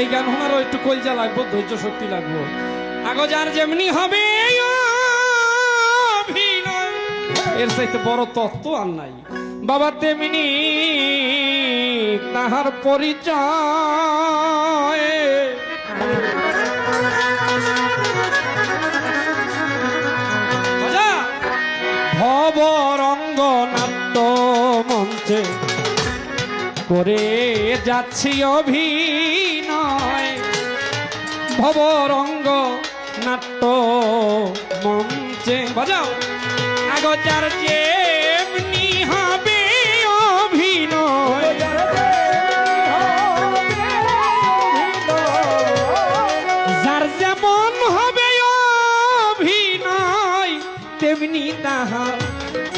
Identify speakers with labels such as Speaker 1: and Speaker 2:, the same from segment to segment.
Speaker 1: এই গান শোনারও একটু কলজা লাগবো, ধৈর্য শক্তি লাগবো। আগো যার যেমনি হবে এর চাইতে বড় তত্ত্ব আর নাই বাবা, তেমনি তাহার পরিচয়। ভবরঙ্গ নাট্য মঞ্চে করে যাচ্ছি অভিনয়, ভবরঙ্গ নাট্য মঞ্চে বাজাও। আগো যার যেমনি হবে অভিনয়, যার যেমন হবে অভিনয় তেমনি তাহার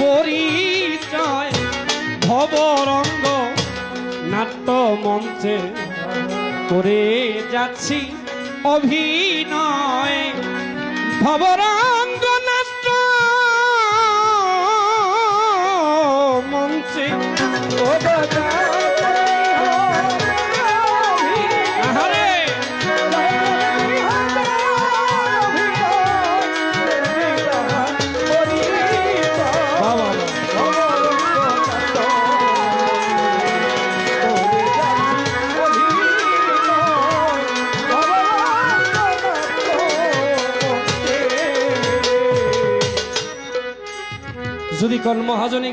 Speaker 1: পরিচয়। ভবরঙ্গ নাট্য মঞ্চে করে যাচ্ছি অভিনয়, ভবরঙ্গ নাট্য মঞ্চে যদি কোন মহাজনী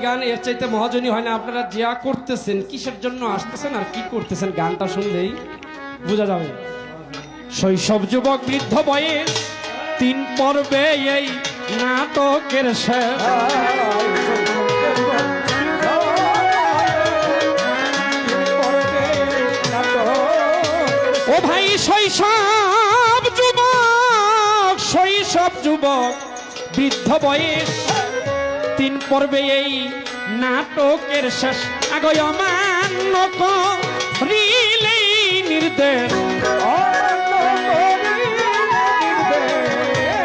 Speaker 1: গান এর চাইতে মহাজনী হয় না। আপনারা যা করতেছেন, কিসের জন্য আসতেছেন আর কি করতেছেন, গানটা শুনলেই বোঝা যাবে। শৈশব যুবক বৃদ্ধ বয়স 3 পর্বে এই নাটকের শেষ। ও ভাই শৈশব যুবক বৃদ্ধ বয়স 3 পর্বে এই নাটকের শেষ। আগো অমান্য করিলে নির্দেশ,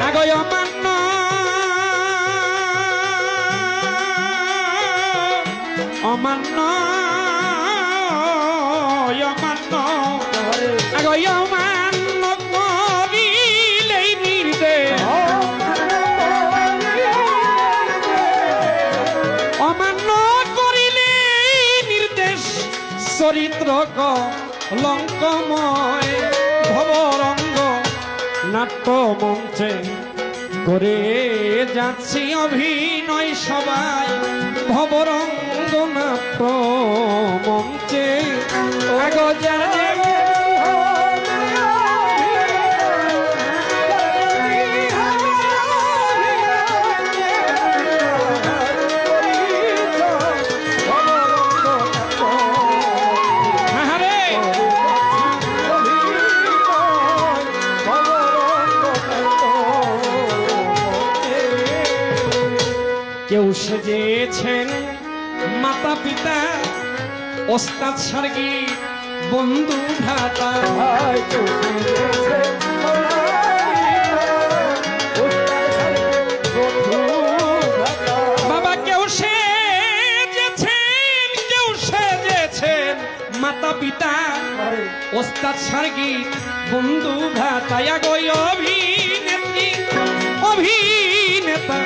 Speaker 1: আগো অমান্য অমান্য অমান্য আগো অমান্য করিলে নির্দেশ, অমান্য করিলে নির্দেশ চরিত্র কলঙ্কময়। ভবরঙ্গ নাট্য মঞ্চে করে যাচ্ছি অভিনয় সবাই, ভবরঙ্গ নাট্য মঞ্চে আগো যার কেউ সেজেছেন মাতা পিতা, ওস্তাদ সার্গী বন্ধু ভ্রাতা, বাবা কেউ সেজেছেন মাতা পিতা, ওস্তাদ সার্গী বন্ধু ভ্রাতা। আগো অভিনেত্রী অভিনেতা,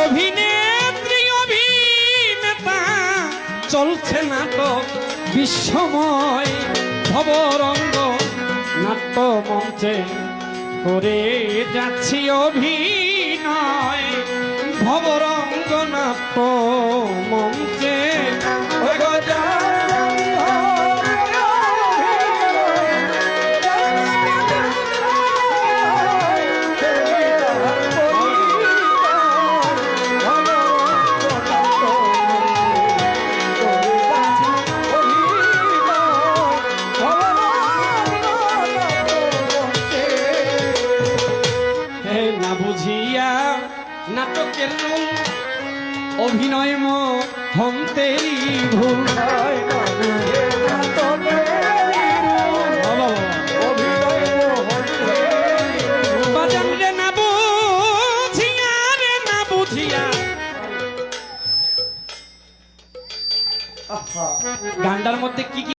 Speaker 1: অভিনেত্রী অভিনেতা চলছে নাটক বিশ্বময়। ভবরঙ্গ নাট্য মঞ্চে করে যাচ্ছি অভিনয়, ভবরঙ্গ নাট্য মঞ্চে নাটকের রূল অভিনয় মহন্তেরই ভুল। বাজান রে না বুঝিয়া গানটার মধ্যে কি কি